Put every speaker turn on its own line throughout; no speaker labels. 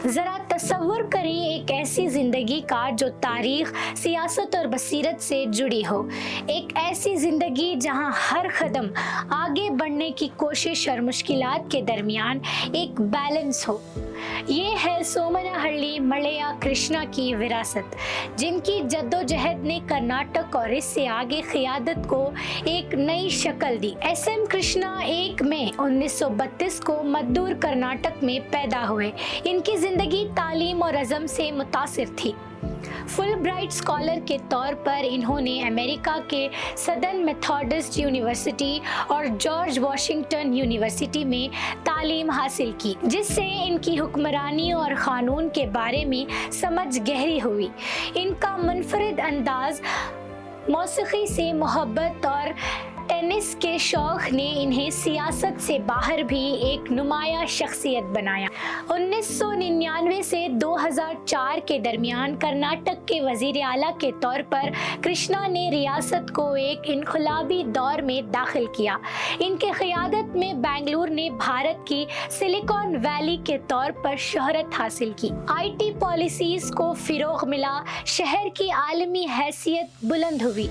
ذرا تصور کریں ایک ایسی زندگی کا جو تاریخ، سیاست اور بصیرت سے جڑی ہو، ایک ایسی زندگی جہاں ہر قدم آگے بڑھنے کی کوشش اور مشکلات کے درمیان ایک بیلنس ہو۔ یہ ہے سومنہلئی ملیا کرشنا کی وراثت، جن کی جدوجہد نے کرناٹک اور اس سے آگے قیادت کو ایک نئی شکل دی۔ ایس ایم کرشنا 1 مئی 1932 کو مدور کرناٹک میں پیدا ہوئے۔ ان کی زندگی تعلیم اور عزم سے متاثر تھی۔ فل برائٹ اسکالر کے طور پر انہوں نے امریکہ کے سدرن میتھوڈسٹ یونیورسٹی اور جارج واشنگٹن یونیورسٹی میں تعلیم حاصل کی، جس سے ان کی حکمرانی اور قانون کے بارے میں سمجھ گہری ہوئی۔ ان کا منفرد انداز، موسیقی سے محبت اور ٹینس کے شوق نے انہیں سیاست سے باہر بھی ایک نمایاں شخصیت بنایا۔ 1999 سے 2004 کے درمیان کرناٹک کے وزیر اعلیٰ کے طور پر کرشنا نے ریاست کو ایک انقلابی دور میں داخل کیا۔ ان کی قیادت میں بنگلور نے بھارت کی سلیکان ویلی کے طور پر شہرت حاصل کی۔ آئی ٹی پالیسیز کو فروغ ملا، شہر کی عالمی حیثیت بلند ہوئی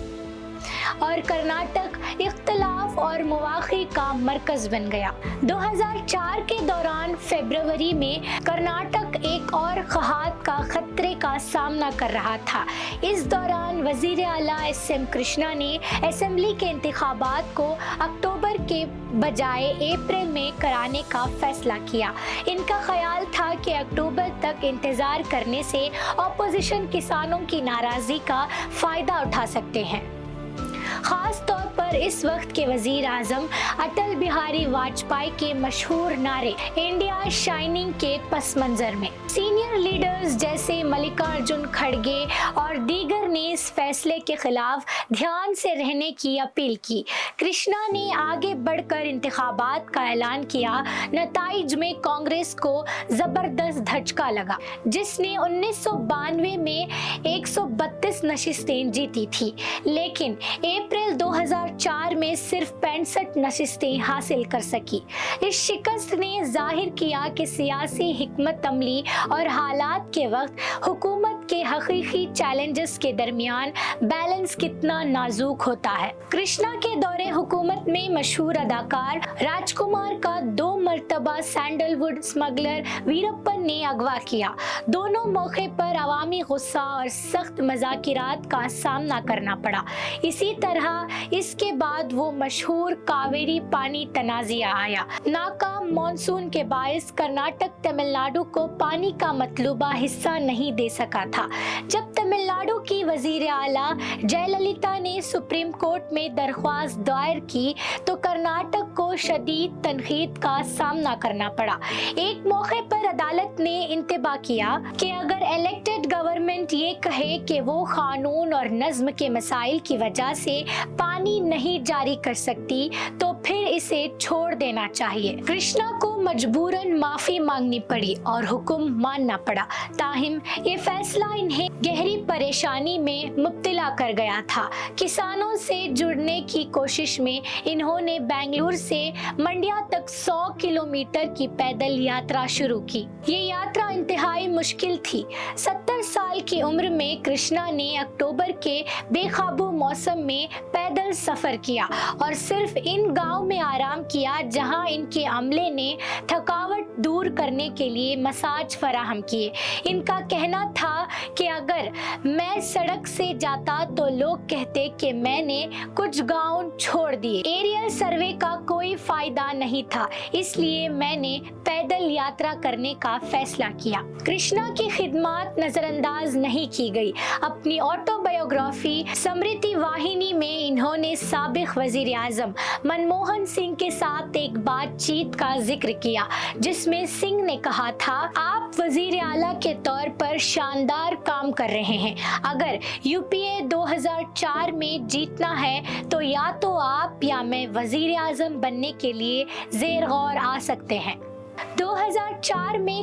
اور کرناٹک اختلاف اور مواقع کا مرکز بن گیا۔ 2004 کے دوران فروری میں کرناٹک ایک اور قحط کا خطرے کا سامنا کر رہا تھا۔ اس دوران وزیر اعلیٰ ایس ایم کرشنا نے اسمبلی کے انتخابات کو اکتوبر کے بجائے اپریل میں کرانے کا فیصلہ کیا۔ ان کا خیال تھا کہ اکتوبر تک انتظار کرنے سے اپوزیشن کسانوں کی ناراضی کا فائدہ اٹھا سکتے ہیں، خاص طور پر اس وقت کے وزیر اعظم اٹل بہاری واجپئی کے مشہور نعرے انڈیا شائننگ کے پس منظر میں۔ سینئر لیڈرز جیسے ملکارجن کھڑگے اور دیگر نے اس فیصلے کے خلاف دھیان سے رہنے کی اپیل کی۔ کرشنا نے آگے بڑھ کر انتخابات کا اعلان کیا۔ نتائج میں کانگریس کو زبردست دھچکا لگا، جس نے 1992 میں 132 نشستیں جیتی تھی، لیکن اپریل 2004 میں صرف 65 نشستیں حاصل کر سکی۔ اس شکست نے ظاہر کیا کہ سیاسی حکمت عملی اور حالات کے وقت حکومت کے حقیقی چیلنجز کے درمیان بیلنس کتنا نازک ہوتا ہے۔ کرشنا کے دور حکومت میں مشہور اداکار راج کمار کا 2 مرتبہ سینڈل ووڈ اسمگلر ویرپن نے اغوا کیا۔ دونوں موقع پر عوامی غصہ اور سخت مذاکرات کا سامنا کرنا پڑا۔ اسی طرح اس کے بعد وہ مشہور کاویری پانی تنازعہ آیا۔ ناکام مانسون کے باعث کرناٹک تمل ناڈو کو پانی کا مطلوبہ حصہ نہیں دے سکا تھا۔ جب تمل ناڈو کی وزیر اعلیٰ جے للیتا نے سپریم کورٹ میں درخواست دائر کی تو کرناٹک کو شدید تنقید کا سامنا کرنا پڑا۔ ایک موقع پر عدالت نے انتباہ کیا کہ اگر الیکٹڈ گورنمنٹ یہ کہے کہ وہ قانون اور نظم کے مسائل کی وجہ سے پانی نہیں جاری کر سکتی تو پھر اسے چھوڑ دینا چاہیے۔ کرشنا کو مجبوراً معافی مانگنی پڑی اور حکم ماننا پڑا، تاہم یہ فیصلہ انہیں گہری پریشانی میں مبتلا کر گیا تھا۔ کسانوں سے جڑنے کی کوشش میں انہوں نے بنگلور سے منڈیا تک 100 کلومیٹر کی پیدل یاترا شروع کی۔ یہ یاترا انتہائی مشکل تھی۔ 70 سال کی عمر میں کرشنا نے اکتوبر کے بے قابو موسم میں پیدل سفر کیا اور صرف ان گاؤں میں آرام کیا جہاں ان کے عملے نے تھکاوٹ دور کرنے کے لیے مساج فراہم کیے۔ ان کا کہنا تھا کہ اگر میں سڑک سے جاتا تو لوگ کہتے کہ میں نے کچھ گاؤں چھوڑ دیے۔ ایریل سروے کا کوئی فائدہ نہیں تھا، اس لیے میں نے پیدل یاترا کرنے کا فیصلہ کیا۔ کرشنا کی خدمات نظر انداز نہیں کی گئی۔ اپنی آٹو بایوگرافی سمرتی واہنی میں انہوں نے سابق وزیر اعظم منموہن سنگھ کے ساتھ ایک بات چیت کا ذکر کیا، جس میں سنگھ نے کہا تھا، آپ وزیر اعلیٰ کے طور پر شاندار کام کر رہے ہیں۔ اگر یو پی اے 2004 میں جیتنا ہے تو یا تو آپ یا میں وزیر اعظم بننے کے لیے زیر غور آ سکتے ہیں۔ 2004 میں